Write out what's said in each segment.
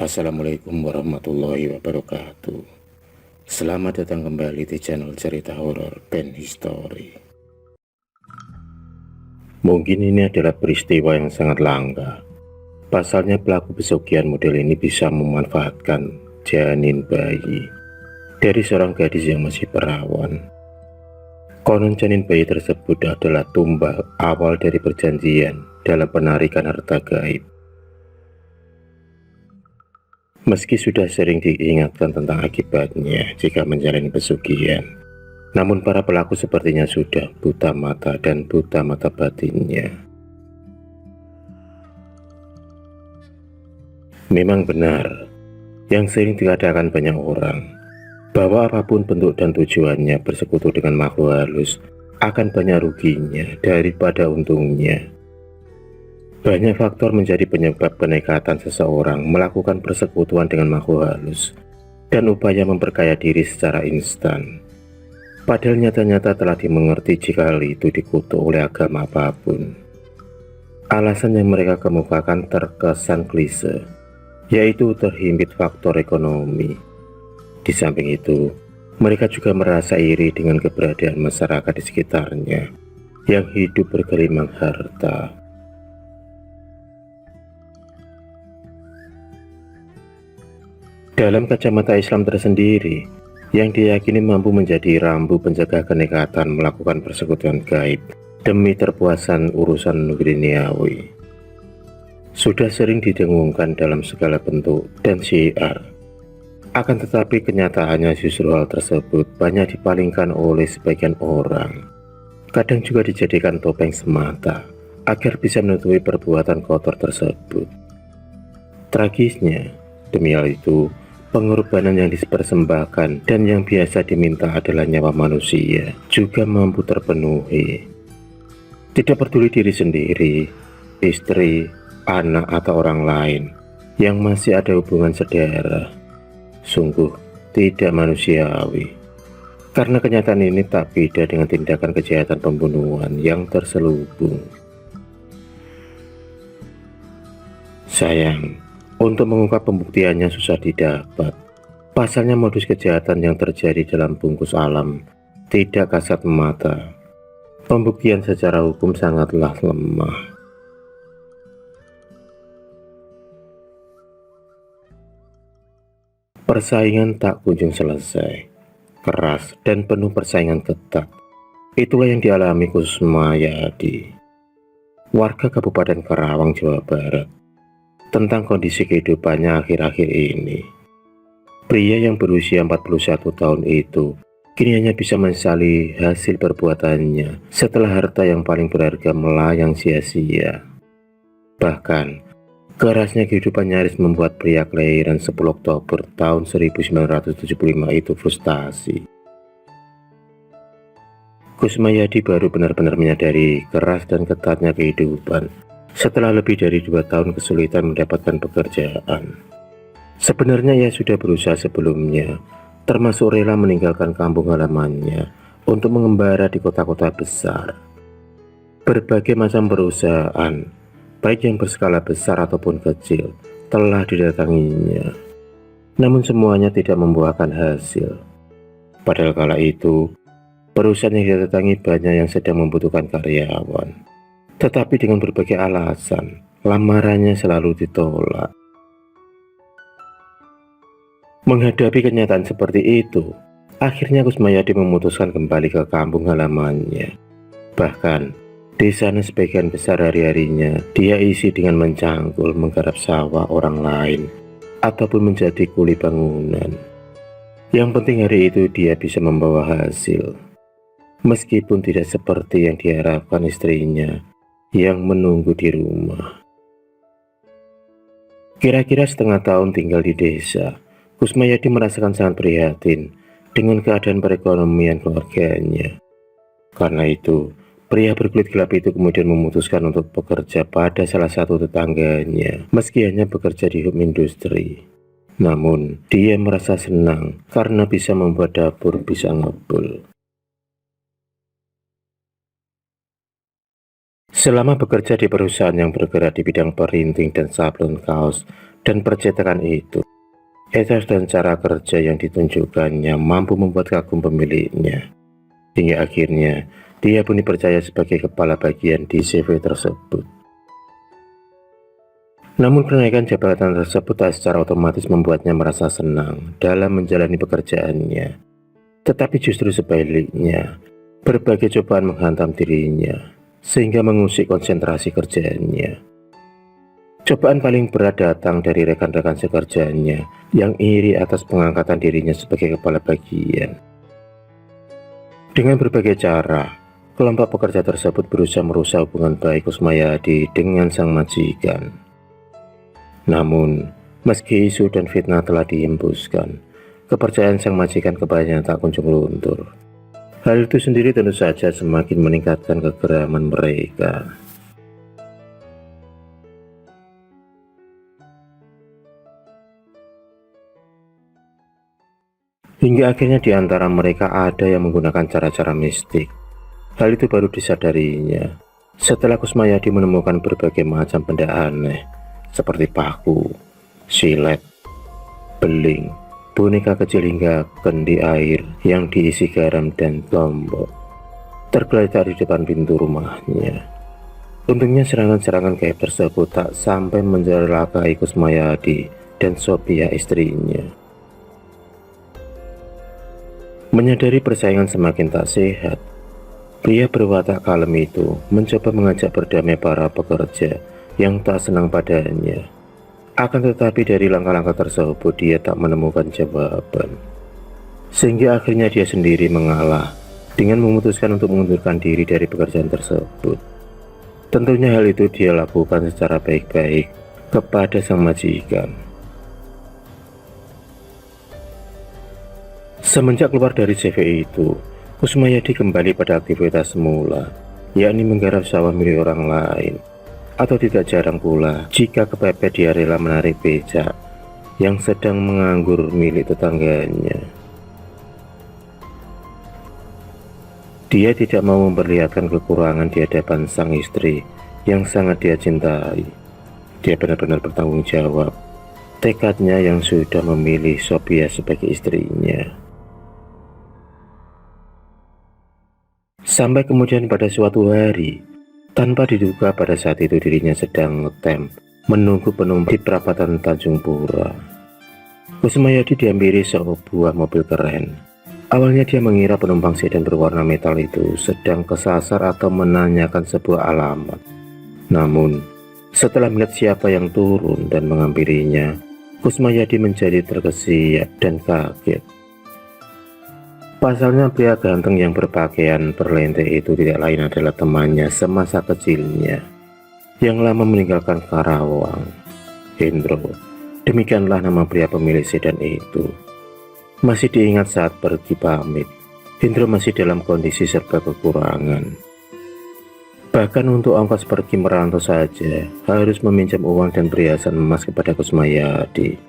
Assalamualaikum warahmatullahi wabarakatuh. Selamat datang kembali di channel cerita horor Pen History. Mungkin ini adalah peristiwa yang sangat langka. Pasalnya pelaku pesugihan model ini bisa memanfaatkan janin bayi dari seorang gadis yang masih perawan. Konon janin bayi tersebut adalah tumbal awal dari perjanjian dalam penarikan harta gaib. Meski sudah sering diingatkan tentang akibatnya jika menjalani pesugihan, namun para pelaku sepertinya sudah buta mata dan buta mata batinnya. Memang benar, yang sering dikatakan banyak orang, bahwa apapun bentuk dan tujuannya bersekutu dengan makhluk halus akan banyak ruginya daripada untungnya. Banyak faktor menjadi penyebab kenekatan seseorang melakukan persekutuan dengan makhluk halus dan upaya memperkaya diri secara instan. Padahal nyata-nyata telah dimengerti jika hal itu dikutuk oleh agama apapun. Alasan yang mereka kemukakan terkesan klise, yaitu terhimpit faktor ekonomi. Di samping itu, mereka juga merasa iri dengan keberadaan masyarakat di sekitarnya yang hidup bergelimang harta. Dalam kacamata Islam tersendiri, yang diyakini mampu menjadi rambu penjaga kenekatan melakukan persekutuan gaib demi terpuasan urusan duniawi, sudah sering didengungkan dalam segala bentuk dan syiar. Akan tetapi kenyataannya justru hal tersebut banyak dipalingkan oleh sebagian orang. Kadang juga dijadikan topeng semata agar bisa menutupi perbuatan kotor tersebut. Tragisnya, demi hal itu, pengorbanan yang dipersembahkan dan yang biasa diminta adalah nyawa manusia juga mampu terpenuhi. Tidak peduli diri sendiri, istri, anak atau orang lain yang masih ada hubungan saudara. Sungguh tidak manusiawi. Karena kenyataan ini tak beda dengan tindakan kejahatan pembunuhan yang terselubung. Sayang, untuk mengungkap pembuktiannya susah didapat. Pasalnya modus kejahatan yang terjadi dalam bungkus alam tidak kasat mata. Pembuktian secara hukum sangatlah lemah. Persaingan tak kunjung selesai. Keras dan penuh persaingan ketat. Itulah yang dialami Kusmayadi, warga Kabupaten Karawang, Jawa Barat, tentang kondisi kehidupannya akhir-akhir ini. Pria yang berusia 41 tahun itu kini hanya bisa menyesali hasil perbuatannya setelah harta yang paling berharga melayang sia-sia. Bahkan, kerasnya kehidupan nyaris membuat pria kelahiran 10 Oktober tahun 1975 itu frustasi. Kusmayadi baru benar-benar menyadari keras dan ketatnya kehidupan setelah lebih dari 2 tahun kesulitan mendapatkan pekerjaan. Sebenarnya ia sudah berusaha sebelumnya, termasuk rela meninggalkan kampung halamannya untuk mengembara di kota-kota besar. Berbagai macam perusahaan, baik yang berskala besar ataupun kecil, telah didatanginya. Namun semuanya tidak membuahkan hasil. Padahal kala itu, perusahaan yang didatangi banyak yang sedang membutuhkan karyawan. Tetapi dengan berbagai alasan, lamarannya selalu ditolak. Menghadapi kenyataan seperti itu, akhirnya Kusmayadi memutuskan kembali ke kampung halamannya. Bahkan, di sana sebagian besar hari-harinya dia isi dengan mencangkul menggarap sawah orang lain ataupun menjadi kuli bangunan. Yang penting hari itu dia bisa membawa hasil, meskipun tidak seperti yang diharapkan istrinya yang menunggu di rumah. Kira-kira setengah tahun tinggal di desa, Kusmayadi merasakan sangat prihatin dengan keadaan perekonomian keluarganya. Karena itu, pria berkulit gelap itu kemudian memutuskan untuk bekerja pada salah satu tetangganya, meski hanya bekerja di home industri. Namun, dia merasa senang karena bisa membuat dapur bisa ngebul. Selama bekerja di perusahaan yang bergerak di bidang perinting dan sablon kaos, Dan percetakan itu, etos dan cara kerja yang ditunjukkannya mampu membuat kagum pemiliknya. Hingga akhirnya, dia pun dipercaya sebagai kepala bagian di CV tersebut. Namun kenaikan jabatan tersebut tak secara otomatis membuatnya merasa senang dalam menjalani pekerjaannya. Tetapi justru sebaliknya, berbagai cobaan menghantam dirinya, sehingga mengusik konsentrasi kerjaannya. Cobaan paling berat datang dari rekan-rekan sekerjanya yang iri atas pengangkatan dirinya sebagai kepala bagian. Dengan berbagai cara, kelompok pekerja tersebut berusaha merusak hubungan baik Kusmayadi dengan sang majikan. Namun, meski isu dan fitnah telah dihembuskan, kepercayaan sang majikan kepadanya tak kunjung luntur. Hal itu sendiri tentu saja semakin meningkatkan kegeraman mereka. Hingga akhirnya di antara mereka ada yang menggunakan cara-cara mistik. Hal itu baru disadarinya setelah Kusmayadi menemukan berbagai macam benda aneh seperti paku, silet, beling, boneka kecil hingga kendi air yang diisi garam dan lombok tergeletak di depan pintu rumahnya. Untungnya serangan-serangan gaib tersebut tak sampai mencelakai Kusmayadi dan Sophia istrinya. Menyadari persaingan semakin tak sehat, pria berwatak kalem itu mencoba mengajak berdamai para pekerja yang tak senang padanya. Akan tetapi dari langkah-langkah tersebut dia tak menemukan jawaban. Sehingga akhirnya dia sendiri mengalah dengan memutuskan untuk mengundurkan diri dari pekerjaan tersebut. Tentunya hal itu dia lakukan secara baik-baik kepada sang majikan. Semenjak keluar dari CV itu, Kusmayadi kembali pada aktivitas semula, yakni menggarap sawah milik orang lain. Atau tidak jarang pula jika kepepet dia rela menarik becak yang sedang menganggur milik tetangganya. Dia tidak mau memperlihatkan kekurangan di hadapan sang istri yang sangat dia cintai. Dia benar-benar bertanggung jawab tekadnya yang sudah memilih Sophia sebagai istrinya. Sampai kemudian pada suatu hari, tanpa diduga pada saat itu dirinya sedang ngetem menunggu penumpang di perapatan Tanjung Pura. Kusmayadi dihampiri sebuah mobil keren. Awalnya dia mengira penumpang sedan berwarna metal itu sedang kesasar atau menanyakan sebuah alamat. Namun, setelah melihat siapa yang turun dan menghampirinya, Kusmayadi menjadi terkesiap dan kaget. Pasalnya pria ganteng yang berpakaian perlente itu tidak lain adalah temannya semasa kecilnya yang lama meninggalkan Karawang, Hendro. Demikianlah nama pria pemilik sedan itu. Masih diingat saat pergi pamit, Hendro masih dalam kondisi serba kekurangan. Bahkan untuk ongkos pergi merantau saja harus meminjam uang dan perhiasan emas kepada Kusmayadi.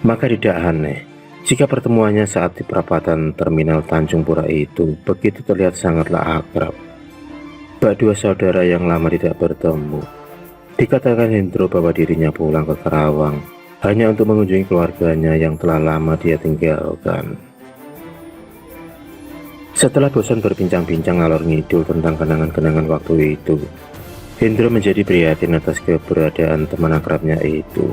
Maka tidak aneh jika pertemuannya saat di perapatan terminal Tanjung Pura itu begitu terlihat sangatlah akrab. Bak dua saudara yang lama tidak bertemu. Dikatakan Hendro bahwa dirinya pulang ke Karawang hanya untuk mengunjungi keluarganya yang telah lama dia tinggalkan. Setelah bosan berbincang-bincang ngalor ngidul tentang kenangan-kenangan waktu itu, Hendro menjadi prihatin atas keberadaan teman akrabnya itu.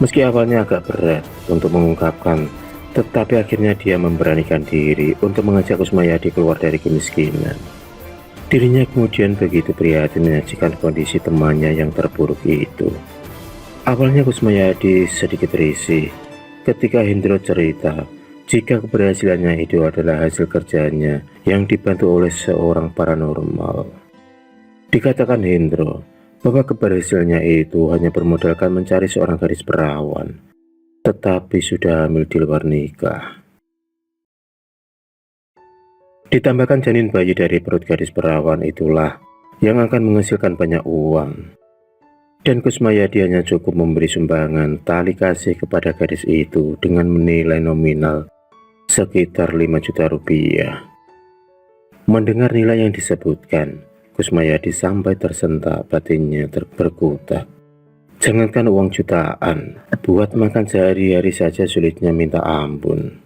Meski awalnya agak berat untuk mengungkapkan, tetapi akhirnya dia memberanikan diri untuk mengajak Kusmayadi keluar dari kemiskinan. Dirinya kemudian begitu prihatin menyaksikan kondisi temannya yang terpuruk itu. Awalnya Kusmayadi sedikit risih ketika Hendro cerita jika keberhasilannya itu adalah hasil kerjanya yang dibantu oleh seorang paranormal. Dikatakan Hendro bahwa keberhasilannya itu hanya bermodalkan mencari seorang gadis perawan, tetapi sudah hamil di luar nikah. Ditambahkan janin bayi dari perut gadis perawan itulah yang akan menghasilkan banyak uang. Dan Kusmayadi hanya cukup memberi sumbangan tali kasih kepada gadis itu dengan nilai nominal sekitar 5 juta rupiah. Mendengar nilai yang disebutkan, Kusmayadi sampai tersentak batinnya berkutat. Jangankan uang jutaan, buat makan sehari-hari saja sulitnya minta ampun.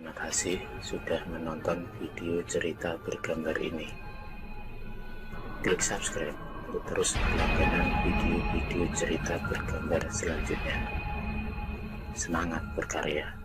Terima kasih sudah menonton video cerita bergambar ini. Klik subscribe untuk terus berlangganan video-video cerita bergambar selanjutnya. Semangat berkarya.